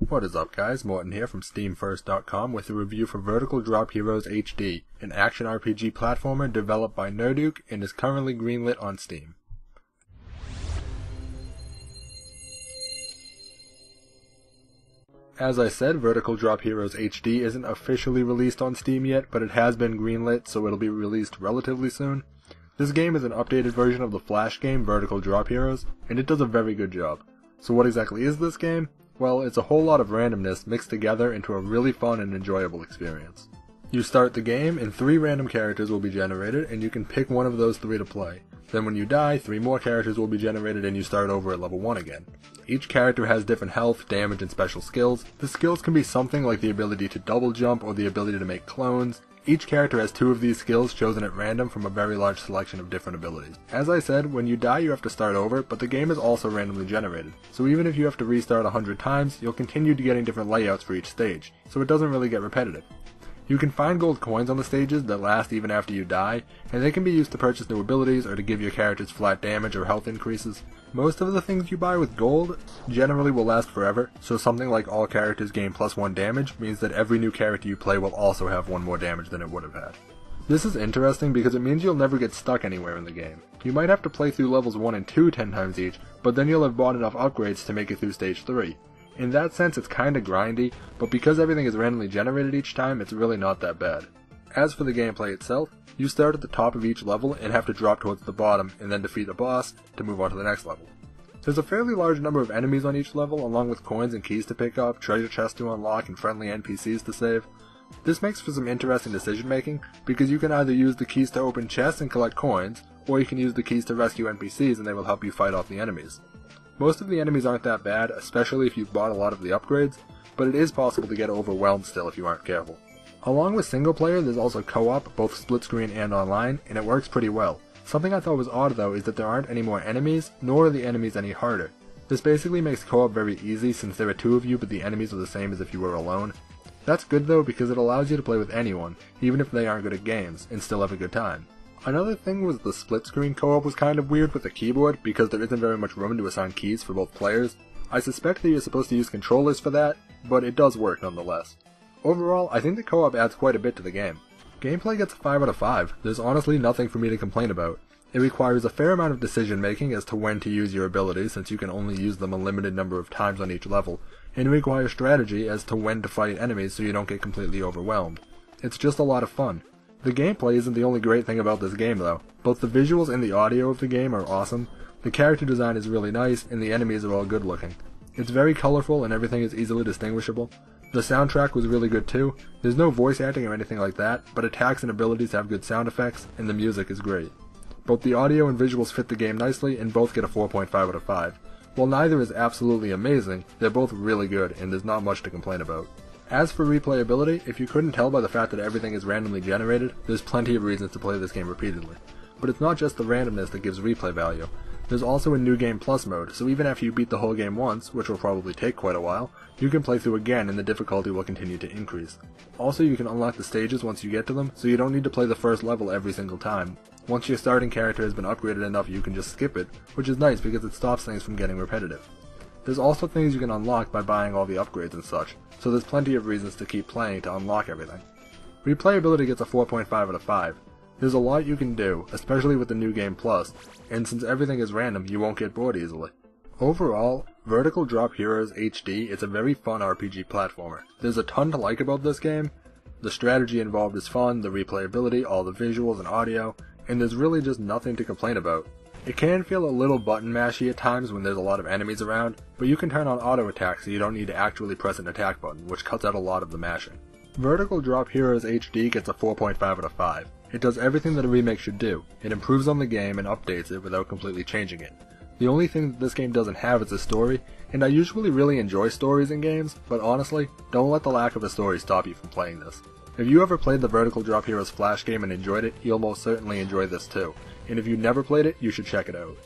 What is up guys, Morton here from SteamFirst.com with a review for Vertical Drop Heroes HD, an action RPG platformer developed by Nerduke and is currently greenlit on Steam. As I said, Vertical Drop Heroes HD isn't officially released on Steam yet, but it has been greenlit, so it'll be released relatively soon. This game is an updated version of the Flash game Vertical Drop Heroes, and it does a very good job. So what exactly is this game? Well, it's a whole lot of randomness mixed together into a really fun and enjoyable experience. You start the game and 3 random characters will be generated, and you can pick one of those 3 to play. Then when you die, 3 more characters will be generated and you start over at level 1 again. Each character has different health, damage, and special skills. The skills can be something like the ability to double jump or the ability to make clones. Each character has 2 of these skills chosen at random from a very large selection of different abilities. As I said, when you die you have to start over, but the game is also randomly generated. So even if you have to restart 100 times, you'll continue to getting different layouts for each stage, so it doesn't really get repetitive. You can find gold coins on the stages that last even after you die, and they can be used to purchase new abilities or to give your characters flat damage or health increases. Most of the things you buy with gold generally will last forever, so something like all characters gain +1 damage means that every new character you play will also have 1 more damage than it would have had. This is interesting because it means you'll never get stuck anywhere in the game. You might have to play through levels 1 and 2 10 times each, but then you'll have bought enough upgrades to make it through stage 3. In that sense it's kinda grindy, but because everything is randomly generated each time, it's really not that bad. As for the gameplay itself, you start at the top of each level and have to drop towards the bottom and then defeat a boss to move on to the next level. There's a fairly large number of enemies on each level, along with coins and keys to pick up, treasure chests to unlock, and friendly NPCs to save. This makes for some interesting decision making, because you can either use the keys to open chests and collect coins, or you can use the keys to rescue NPCs and they will help you fight off the enemies. Most of the enemies aren't that bad, especially if you've bought a lot of the upgrades, but it is possible to get overwhelmed still if you aren't careful. Along with single player, there's also co-op, both split screen and online, and it works pretty well. Something I thought was odd though is that there aren't any more enemies, nor are the enemies any harder. This basically makes co-op very easy since there are 2 of you but the enemies are the same as if you were alone. That's good though because it allows you to play with anyone, even if they aren't good at games, and still have a good time. Another thing was the split screen co-op was kind of weird with the keyboard because there isn't very much room to assign keys for both players. I suspect that you're supposed to use controllers for that, but it does work nonetheless. Overall, I think the co-op adds quite a bit to the game. Gameplay gets a 5 out of 5, there's honestly nothing for me to complain about. It requires a fair amount of decision making as to when to use your abilities since you can only use them a limited number of times on each level, and it requires strategy as to when to fight enemies so you don't get completely overwhelmed. It's just a lot of fun. The gameplay isn't the only great thing about this game though. Both the visuals and the audio of the game are awesome, the character design is really nice, and the enemies are all good looking. It's very colorful and everything is easily distinguishable. The soundtrack was really good too. There's no voice acting or anything like that, but attacks and abilities have good sound effects, and the music is great. Both the audio and visuals fit the game nicely, and both get a 4.5 out of 5. While neither is absolutely amazing, they're both really good, and there's not much to complain about. As for replayability, if you couldn't tell by the fact that everything is randomly generated, there's plenty of reasons to play this game repeatedly. But it's not just the randomness that gives replay value. There's also a New Game Plus mode, so even after you beat the whole game once, which will probably take quite a while, you can play through again and the difficulty will continue to increase. Also, you can unlock the stages once you get to them, so you don't need to play the first level every single time. Once your starting character has been upgraded enough, you can just skip it, which is nice because it stops things from getting repetitive. There's also things you can unlock by buying all the upgrades and such, so there's plenty of reasons to keep playing to unlock everything. Replayability gets a 4.5 out of 5. There's a lot you can do, especially with the New Game Plus, and since everything is random, you won't get bored easily. Overall, Vertical Drop Heroes HD is a very fun RPG platformer. There's a ton to like about this game. The strategy involved is fun, the replayability, all the visuals and audio, and there's really just nothing to complain about. It can feel a little button mashy at times when there's a lot of enemies around, but you can turn on auto attack so you don't need to actually press an attack button, which cuts out a lot of the mashing. Vertical Drop Heroes HD gets a 4.5 out of 5. It does everything that a remake should do. It improves on the game and updates it without completely changing it. The only thing that this game doesn't have is a story, and I usually really enjoy stories in games, but honestly, don't let the lack of a story stop you from playing this. If you ever played the Vertical Drop Heroes Flash game and enjoyed it, you'll most certainly enjoy this too. And if you've never played it, you should check it out.